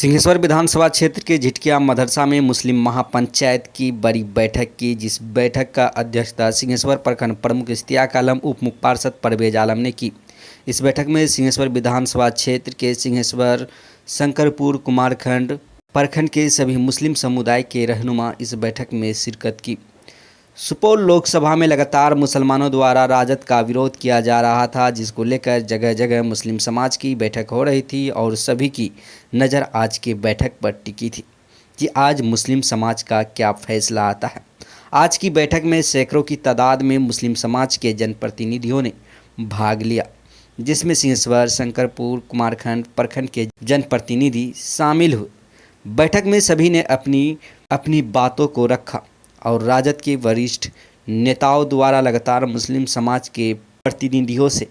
सिंहेश्वर विधानसभा क्षेत्र के झिटकिया मदरसा में मुस्लिम महापंचायत की बड़ी बैठक की, जिस बैठक का अध्यक्षता सिंहेश्वर प्रखंड प्रमुख इश्तियाक आलम, उप मुख्य पार्षद परवेज आलम ने की। इस बैठक में सिंहेश्वर विधानसभा क्षेत्र के सिंहेश्वर, शंकरपुर, कुमारखंड प्रखंड के सभी मुस्लिम समुदाय के रहनुमा इस बैठक में शिरकत की। सुपौल लोकसभा में लगातार मुसलमानों द्वारा राजद का विरोध किया जा रहा था, जिसको लेकर जगह जगह मुस्लिम समाज की बैठक हो रही थी और सभी की नज़र आज की बैठक पर टिकी थी कि आज मुस्लिम समाज का क्या फैसला आता है। आज की बैठक में सैकड़ों की तादाद में मुस्लिम समाज के जनप्रतिनिधियों ने भाग लिया, जिसमें सिंहेश्वर, शंकरपुर, कुमारखंड प्रखंड के जनप्रतिनिधि शामिल हुए। बैठक में सभी ने अपनी अपनी बातों को रखा और राजद के वरिष्ठ नेताओं द्वारा लगातार मुस्लिम समाज के प्रतिनिधियों से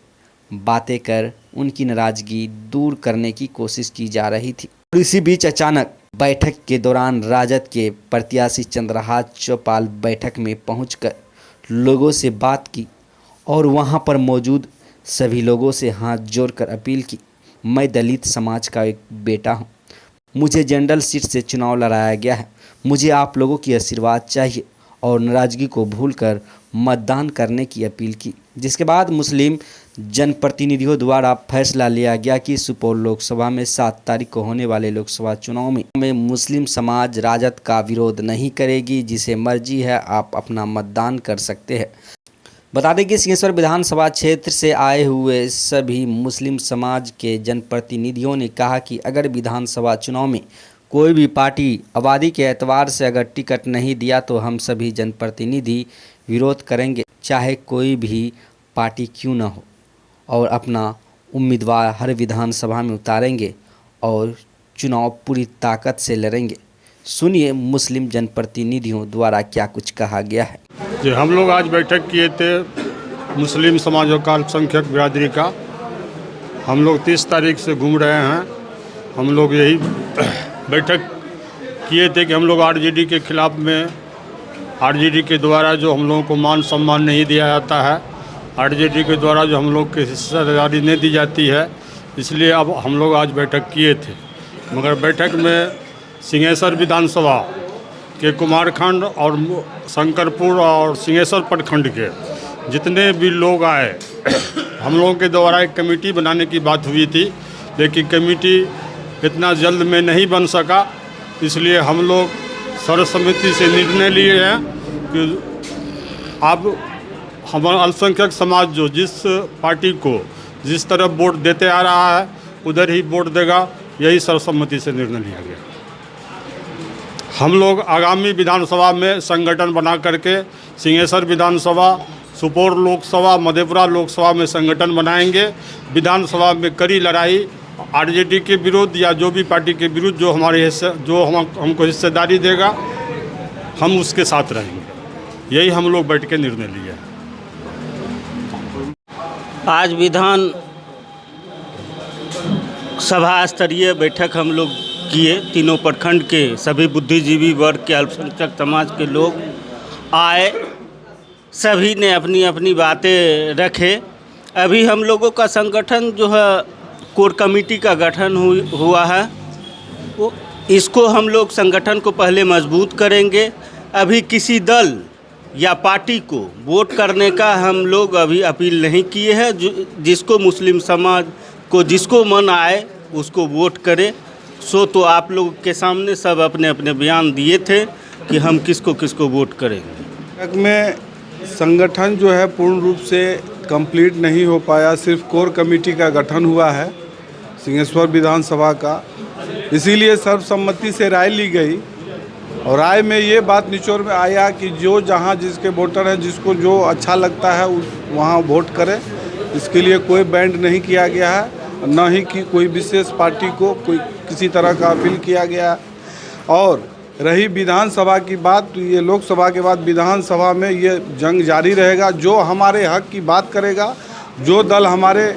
बातें कर उनकी नाराजगी दूर करने की कोशिश की जा रही थी। और इसी बीच अचानक बैठक के दौरान राजद के प्रत्याशी चंद्रहास चौपाल बैठक में पहुंचकर लोगों से बात की और वहां पर मौजूद सभी लोगों से हाथ जोड़कर अपील की, मैं दलित समाज का एक बेटा हूं, मुझे जनरल सीट से चुनाव लड़ाया गया है, मुझे आप लोगों की आशीर्वाद चाहिए और नाराज़गी को भूलकर मतदान करने की अपील की। जिसके बाद मुस्लिम जनप्रतिनिधियों द्वारा फैसला लिया गया कि सुपौल लोकसभा में 7 तारीख को होने वाले लोकसभा चुनाव में मुस्लिम समाज राजद का विरोध नहीं करेगी, जिसे मर्जी है आप अपना मतदान कर सकते हैं। बता दें कि सिंहेश्वर विधानसभा क्षेत्र से आए हुए सभी मुस्लिम समाज के जनप्रतिनिधियों ने कहा कि अगर विधानसभा चुनाव में कोई भी पार्टी आबादी के एतबार से अगर टिकट नहीं दिया तो हम सभी जनप्रतिनिधि विरोध करेंगे, चाहे कोई भी पार्टी क्यों न हो, और अपना उम्मीदवार हर विधानसभा में उतारेंगे और चुनाव पूरी ताकत से लड़ेंगे। सुनिए मुस्लिम जनप्रतिनिधियों द्वारा क्या कुछ कहा गया है। जी, हम लोग आज बैठक किए थे मुस्लिम समाज और अल्पसंख्यक बिरादरी का। हम लोग 30 तारीख से घूम रहे हैं। हम लोग यही बैठक किए थे कि हम लोग आरजेडी के खिलाफ़ में, आरजेडी के द्वारा जो हम लोगों को मान सम्मान नहीं दिया जाता है, आरजेडी के द्वारा जो हम लोग की हिस्सेदारी नहीं दी जाती है, इसलिए अब हम लोग आज बैठक किए थे। मगर बैठक में सिंहेश्वर विधानसभा के कुमारखंड और शंकरपुर और सिंहेश्वर प्रखंड के जितने भी लोग आए, हम लोगों के द्वारा एक कमेटी बनाने की बात हुई थी, लेकिन कमेटी इतना जल्द में नहीं बन सका। इसलिए हम लोग सर्वसम्मति से निर्णय लिए हैं कि अब हमारा अल्पसंख्यक समाज जो जिस पार्टी को जिस तरफ वोट देते आ रहा है उधर ही वोट देगा, यही सर्वसम्मति से निर्णय लिया गया। हम लोग आगामी विधानसभा में संगठन बना करके सिंहेश्वर विधानसभा, सुपौल लोकसभा, मधेपुरा लोकसभा में संगठन बनाएंगे। विधानसभा में कड़ी लड़ाई आरजेडी के विरुद्ध या जो भी पार्टी के विरुद्ध जो हमारे हमको हिस्सेदारी देगा, हम उसके साथ रहेंगे। यही हम लोग बैठ के निर्णय लिए हैं। आज विधान सभा स्तरीय बैठक हम लोग किए। तीनों प्रखंड के सभी बुद्धिजीवी वर्ग के अल्पसंख्यक समाज के लोग आए, सभी ने अपनी अपनी बातें रखे। अभी हम लोगों का संगठन जो है कोर कमेटी का गठन हुआ है, वो इसको हम लोग संगठन को पहले मजबूत करेंगे। अभी किसी दल या पार्टी को वोट करने का हम लोग अभी अपील नहीं किए हैं। जिसको मुस्लिम समाज को जिसको मन आए उसको वोट करे। सो तो आप लोग के सामने सब अपने अपने बयान दिए थे कि हम किसको किसको वोट करेंगे। में संगठन जो है पूर्ण रूप से कंप्लीट नहीं हो पाया, सिर्फ कोर कमेटी का गठन हुआ है सिंहेश्वर विधानसभा का। इसीलिए सर्वसम्मति से राय ली गई और राय में ये बात निचोड़ में आया कि जो जहाँ जिसके वोटर हैं, जिसको जो अच्छा लगता है वहाँ वोट करें। इसके लिए कोई बैंड नहीं किया गया है, न ही कि कोई विशेष पार्टी को कोई किसी तरह का अपील किया गया। और रही विधानसभा की बात, तो ये लोकसभा के बाद विधानसभा में ये जंग जारी रहेगा। जो हमारे हक की बात करेगा, जो दल हमारे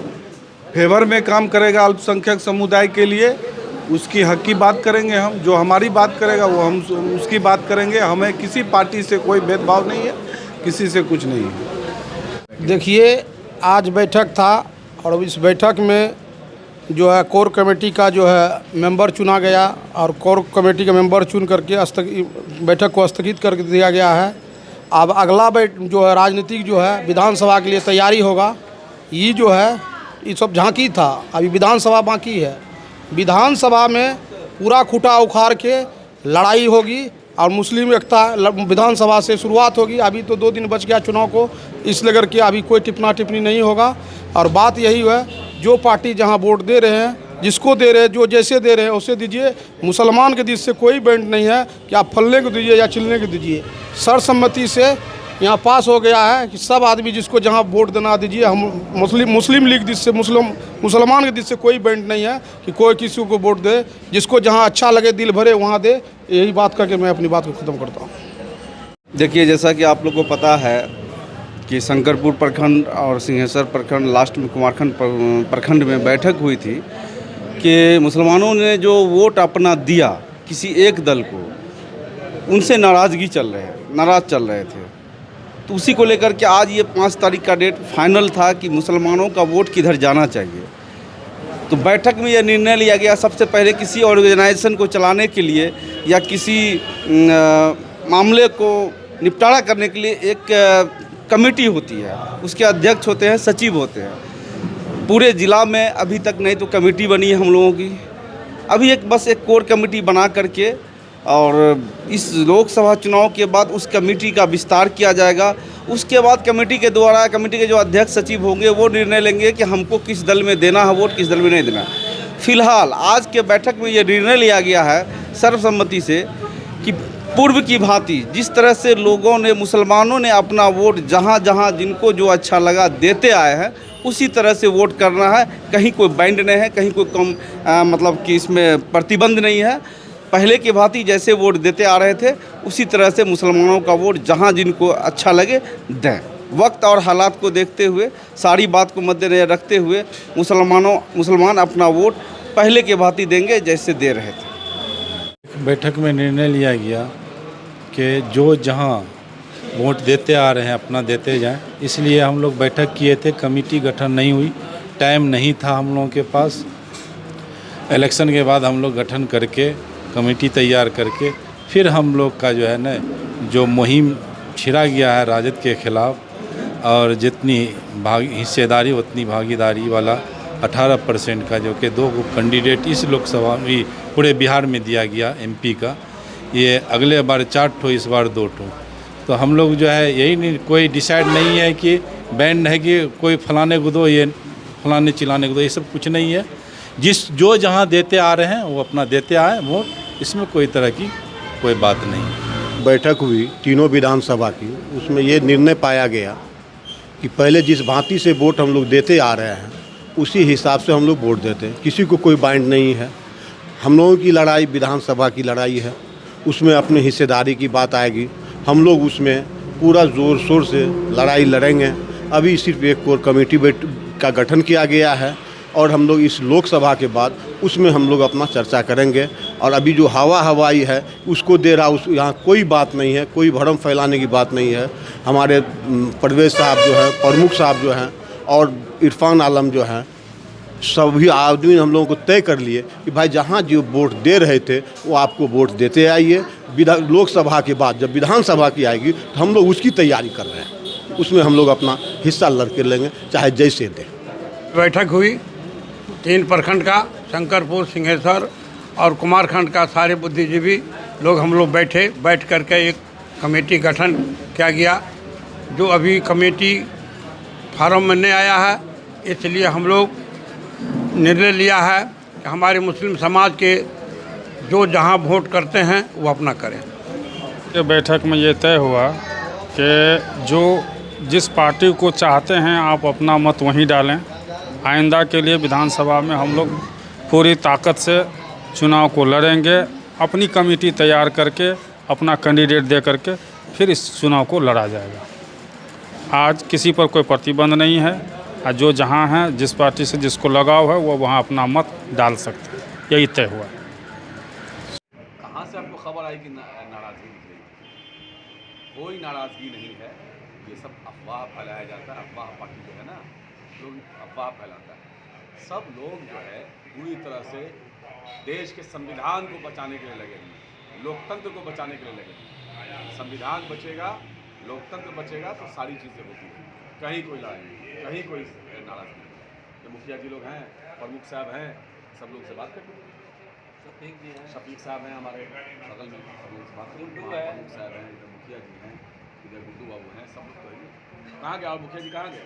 फेवर में काम करेगा अल्पसंख्यक समुदाय के लिए, उसकी हक की बात करेंगे हम। जो हमारी बात करेगा वो हम उसकी बात करेंगे। हमें किसी पार्टी से कोई भेदभाव नहीं है, किसी से कुछ नहीं है। देखिए, आज बैठक था और इस बैठक में जो है कोर कमेटी का जो है मेंबर चुना गया और कोर कमेटी का मेंबर चुन करके बैठक को स्थगित कर दिया गया है। अब अगला जो है राजनीतिक जो है विधानसभा के लिए तैयारी होगा। ये जो है ये सब झांकी था, अभी विधानसभा बाकी है। विधानसभा में पूरा खूटा उखाड़ के लड़ाई होगी और मुस्लिम एकता विधानसभा से शुरुआत होगी। अभी तो 2 दिन बच गया चुनाव को, इसलिए करके अभी कोई टिप्पणी टिप्पणी नहीं होगा। और बात यही है, जो पार्टी जहां वोट दे रहे हैं, जिसको दे रहे हैं, जो जैसे दे रहे हैं उसे दीजिए। मुसलमान के दिल से कोई बैंड नहीं है कि आप फलने को दीजिए या चिलने को दीजिए। सर्वसम्मति से यहाँ पास हो गया है कि सब आदमी जिसको जहाँ वोट देना दीजिए। हम मुस्लिम लीग दिल से मुसलमान के दिल से कोई बैंड नहीं है कि कोई किसी को वोट दे। जिसको जहाँ अच्छा लगे दिल भरे वहाँ दे। यही बात करके मैं अपनी बात को ख़त्म करता हूँ। देखिए, जैसा कि आप लोग को पता है कि शंकरपुर प्रखंड और सिंहेश्वर प्रखंड, लास्ट में कुमारखंड प्रखंड में बैठक हुई थी कि मुसलमानों ने जो वोट अपना दिया किसी एक दल को, उनसे नाराज़गी नाराज़ चल रहे थे। तो उसी को लेकर के आज ये 5 तारीख का डेट फाइनल था कि मुसलमानों का वोट किधर जाना चाहिए। तो बैठक में यह निर्णय लिया गया, सबसे पहले किसी ऑर्गेनाइजेशन को चलाने के लिए या किसी मामले को निपटारा करने के लिए एक कमेटी होती है, उसके अध्यक्ष होते हैं, सचिव होते हैं। पूरे ज़िला में अभी तक नहीं तो कमेटी बनी है हम लोगों की। अभी बस एक कोर कमेटी बना करके और इस लोकसभा चुनाव के बाद उस कमेटी का विस्तार किया जाएगा। उसके बाद कमेटी के द्वारा कमेटी के जो अध्यक्ष सचिव होंगे वो निर्णय लेंगे कि हमको किस दल में देना है वोट, किस दल में नहीं देना। फिलहाल आज के बैठक में ये निर्णय लिया गया है सर्वसम्मति से कि पूर्व की भांति जिस तरह से लोगों ने, मुसलमानों ने अपना वोट जहाँ जहाँ जिनको जो अच्छा लगा देते आए हैं, उसी तरह से वोट करना है। कहीं कोई बैंड नहीं है, कहीं कोई कम मतलब कि इसमें प्रतिबंध नहीं है। पहले की भांति जैसे वोट देते आ रहे थे उसी तरह से मुसलमानों का वोट जहां जिनको अच्छा लगे दें। वक्त और हालात को देखते हुए, सारी बात को मद्देनजर रखते हुए मुसलमान अपना वोट पहले की भांति देंगे जैसे दे रहे थे। बैठक में निर्णय लिया गया कि जो जहां वोट देते आ रहे हैं अपना देते जाएं। इसलिए हम लोग बैठक किए थे, कमेटी गठन नहीं हुई, टाइम नहीं था हम लोगों के पास। इलेक्शन के बाद हम लोग गठन करके कमेटी तैयार करके फिर हम लोग का जो है ना जो मुहिम छिड़ा गया है राजद के ख़िलाफ़, और जितनी हिस्सेदारी उतनी भागीदारी वाला 18% का जो कि 2 कैंडिडेट इस लोकसभा में पूरे बिहार में दिया गया एमपी का, ये अगले बार 4 ठो, इस बार 2 ठो। तो हम लोग जो है यही नहीं, कोई डिसाइड नहीं है कि बैंड है कि कोई फलाने को दो, ये फलाने चिलाने को दो, ये सब कुछ नहीं है। जो जहां देते आ रहे हैं वो अपना देते आए वोट, इसमें कोई तरह की कोई बात नहीं। बैठक हुई तीनों विधानसभा की, उसमें ये निर्णय पाया गया कि पहले जिस भांति से वोट हम लोग देते आ रहे हैं उसी हिसाब से हम लोग वोट देते हैं। किसी को कोई बाइंड नहीं है। हम लोगों की लड़ाई विधानसभा की लड़ाई है, उसमें अपनी हिस्सेदारी की बात आएगी। हम लोग उसमें पूरा ज़ोर शोर से लड़ाई लड़ेंगे। अभी सिर्फ एक कोर कमेटी का गठन किया गया है और हम लोग इस लोकसभा के बाद उसमें हम लोग अपना चर्चा करेंगे। और अभी जो हवाई है उसको दे रहा, उस यहाँ कोई बात नहीं है, कोई भ्रम फैलाने की बात नहीं है। हमारे परवेज साहब जो हैं, प्रमुख साहब जो हैं और इरफान आलम जो हैं, सभी आदमी हम लोगों को तय कर लिए कि भाई जहाँ जो वोट दे रहे थे वो आपको वोट देते आइए। लोकसभा के बाद जब विधानसभा की आएगी तो हम लोग उसकी तैयारी कर रहे हैं, उसमें हम लोग अपना हिस्सा लड़के लेंगे चाहे जैसे दें। बैठक हुई 3 प्रखंड का, शंकरपुर, सिंहेश्वर और कुमारखंड का सारे बुद्धिजीवी लोग हम लोग बैठ करके एक कमेटी गठन किया गया। जो अभी कमेटी फार्म में नहीं आया है, इसलिए हम लोग निर्णय लिया है कि हमारे मुस्लिम समाज के जो जहां वोट करते हैं वो अपना करें। बैठक में ये तय हुआ कि जो जिस पार्टी को चाहते हैं आप अपना मत वहीं डालें। आइंदा के लिए विधानसभा में हम लोग पूरी ताकत से चुनाव को लड़ेंगे। अपनी कमेटी तैयार करके अपना कैंडिडेट दे करके फिर इस चुनाव को लड़ा जाएगा। आज किसी पर कोई प्रतिबंध नहीं है। जो जहां है, जिस पार्टी से जिसको लगाव है वो वहां अपना मत डाल सकते हैं, यही तय हुआ। कहाँ से आपको खबर आई कि नाराज़गी दिख रही है? कोई नाराज़गी नहीं है, ये सब अफवाह फैलाया जाता है। अफवाह पार्टी जो है ना, लोग अफवाह फैलाता है। सब लोग जो है पूरी तरह से देश के संविधान को बचाने के लिए लगे हुए हैं, लोकतंत्र को बचाने के लिए लगे हुए हैं। संविधान बचेगा, लोकतंत्र बचेगा तो सारी चीज़ें होती हैं। कहीं कोई लड़ाई नहीं, कहीं कोई नाराज़गी नहीं। जो मुखिया जी लोग हैं, प्रमुख साहब हैं, सब लोग से बात करते हैं। शफीक साहब हैं हमारे बगल में, सब लोग से बात करते हैं। प्रमुख साहब हैं, इधर मुखिया जी हैं, इधर गुड्डू बाबू हैं, सब लोग तो हैं। कहाँ गया मुखिया जी, कहाँ गए?